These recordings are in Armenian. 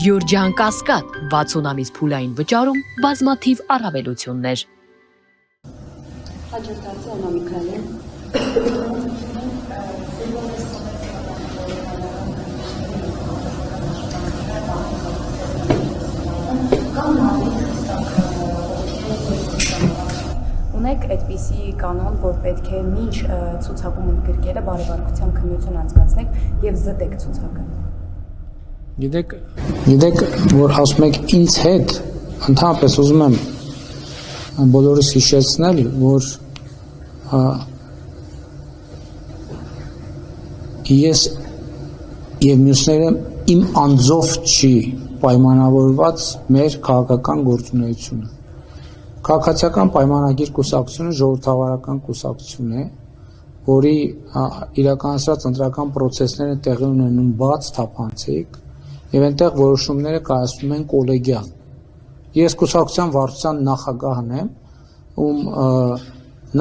Գյուրջան Կասկադ 60 ամիս փուլային վճարում բազմաթիվ առավելություններ։ Հաջորդացի Աննա Միքայելյան։ Ունեք այդպիսի կանոն, որ պետք է մինչ ցուցակումը ընդգրկելը բարեվարկության քննություն անցկացնեք եւ զտեք ցուցակը։ Գիտեք, որ ասում եք ինձ հետ, ընդհանրապես ուզում եմ բոլորս հիշեցնել, որ ես եւ մյուսները իմ անձով չի պայմանավորված մեր քաղաքական գործունեությունը։ Քաղաքացիական պայմանագիր կուսակցությունը ժողովրդավարական կուսակցություն է, որի իրականացրած ընտրական process-ները տեղի ունենում բաց, թափանցիկ, եւ այնտեղ որոշումները կայացվում են կոլեգիալ։ Ես կուսակցության վարչության նախագահն եմ, ում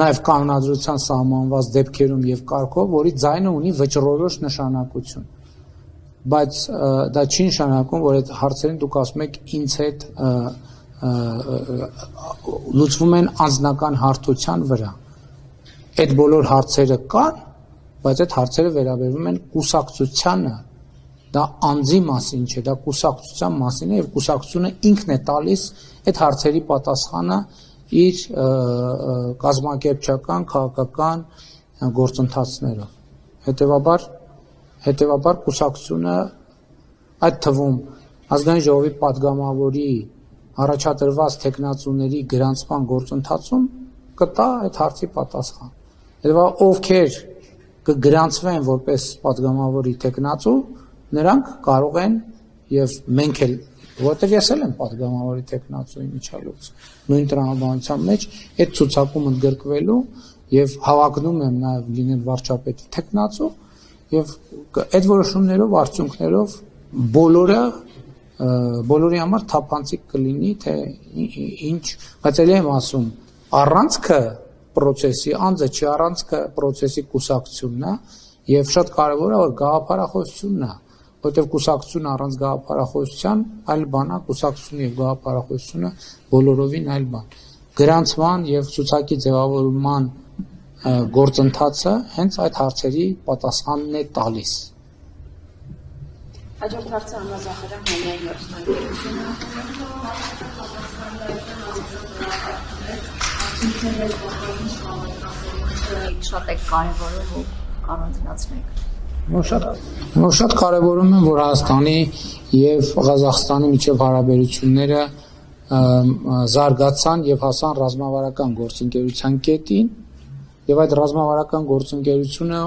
նաեւ կանոնադրության սահմանված դեպքերում եւ կարգով, որի ձայնը ունի վճռորոշ նշանակություն։ Բայց դա չի նշանակում, որ այդ հարցերին դուք ասում եք ինձ հետ լուծվում են անձնական հարթության վրա։ Այդ բոլոր հարցերը կան, բայց այդ հարցերը վերաբերվում են կուսակցությանը, դա անձի մասին չէ, դա կուսակցության մասին է եւ կուսակցությունը ինքն է տալիս այդ հարցերի պատասխանը իր կազմակերպչական, քաղաքական գործընթացներով։ Հետևաբար կուսակցությունը այդ թվում ազգային ժողովի падգամավորի առաջադրված տեխնացուների գրանցման գործընթացում կտա այդ հարցի պատասխան։ Հետևաբար ովքեր կգրանցվեն որպես падգամավորի տեխնացու, նրանք կարող են եւ մենք էլ, որտեղ ես էլ եմ падգամավորի տեխնացուի միջալուց, նույն տրամաբանության մեջ այդ ցուցակում ընդգրկվելու եւ հավակնում եմ նաեւ լինել վարչապետի տեխնացու եւ այդ որոշումներով, արդյունքներով բոլորի համար թափանցիկ կլինի, թե ինչ, բայց ելի եմ ասում, առանցքը process-ի, անձը չի առանցքը process-ի կուսակցությունն է եւ շատ կարեւոր է, որ գաղափարախոսությունն է, որտեղ կուսակցությունը առանց գաղափարախոսության այլ բան է, կուսակցությունը եւ գաղափարախոսությունը բոլորովին այլ բան։ Գրանցման եւ ցուցակի ձևավորման գործընթացը հենց այդ հարցերի պատասխանն է տալիս։ Հաջորդ հարցը Աննա Զախարյան հանրային հեռուստաընկերությունը։ Շատ է կարևորում ու կանոնացնեք։ Շատ կարևորում եմ, որ Հայաստանի եւ Ղազախստանի միջև հարաբերությունները զարգացան եւ հասան ռազմավարական գործընկերության կետին, եւ այդ ռազմավարական գործընկերությունը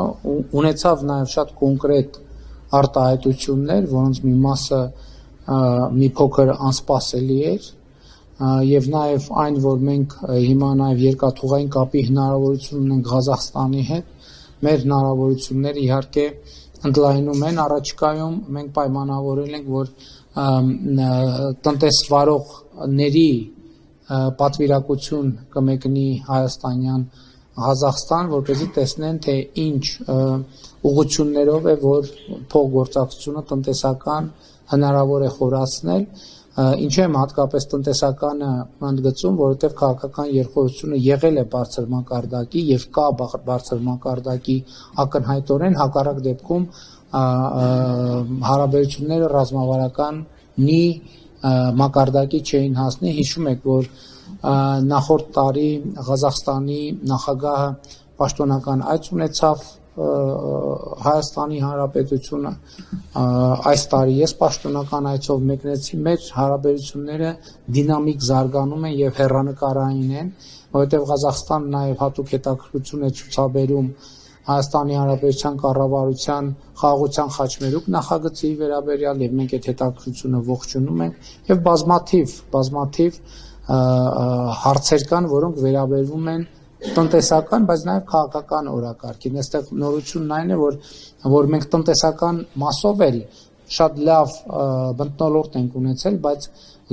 ունեցավ նաեւ շատ կոնկրետ արտահայտություններ, որոնց մի մասը մի փոքր անսպասելի էր, եւ նաեւ այն, որ մենք հիմա նաեւ երկաթուղային կապի հնարավորություն ունենք Ղազախստանի հետ, մեր հնարավորությունները իհարկե ընդլայնում են առաջիկայում, մենք պայմանավորել ենք, որ տնտեսվարողների պատվիրակություն կմեկնի հայաստանյան Ղազախստան, որպեսզի տեսնեն, թե ինչ ուղղություններով է, որ փոխգործակցությունը տնտեսական հնարավոր է խորացնել, ինչու եմ հատկապես տնտեսականը ընդգծում, որովհետև քաղաքական երկխոսությունը եղել է բարձր մակարդակի եւ կա բարձր մակարդակի ակնհայտորեն, հակառակ դեպքում հարաբերությունները ռազմավարականի մակարդակի չէին հասնի։ Հիշում եք, որ նախորդ տարի Ղազախստանի նախագահը պաշտոնական այց ունեցավ Հայաստանի Հանրապետությունը, այս տարի ես պաշտոնական այցով մեկնեցի, մեր հարաբերությունները դինամիկ զարգանում են եւ հեռանկարային են, որովհետեւ Ղազախստանը նաեւ հատուկ հետաքրքրություն է ցուցաբերում Հայաստանի Հանրապետության կառավարության խաղաղության խաչմերուկ նախագծի վերաբերյալ եւ մենք այդ հետաքրքրությունը ողջունում ենք եւ բազմաթիվ հարցեր կան, որոնք վերաբերվում են տնտեսական, բայց նաև քաղաքական օրակարգին։ Այստեղ նորությունն այն է, որ մենք տնտեսական մասով էլ շատ լավ մթնոլորտ ենք ունեցել, բայց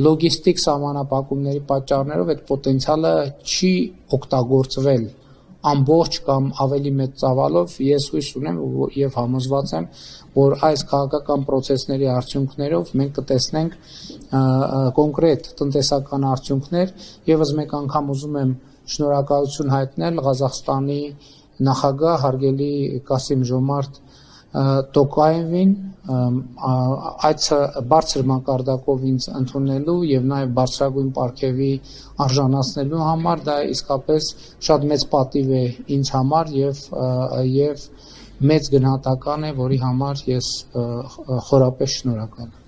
լոգիստիկ սահմանափակումների պատճառներով այդ պոտենցիալը չի օգտագործվել ամբողջ կամ ավելի մեծ ծավալով ես հույս ունեմ եւ համոզված եմ, որ այս քաղաքական process-ների արդյունքներով մենք կտեսնենք կոնկրետ տնտեսական արդյունքներ։ Եվս մեկ անգամ ուզում եմ շնորհակալություն հայտնել Ղազախստանի նախագահ հարգելի Կասիմ-Ժոմարթ Տոկաևին այդ բարձր մակարդակով ինձ ընդունելու եւ նաեւ բարձրագույն պարգևի արժանացնելու համար դա իսկապես շատ մեծ պատիվ է ինձ համար եւ մեծ գնահատական է, որի համար ես խորապես շնորհակալ եմ։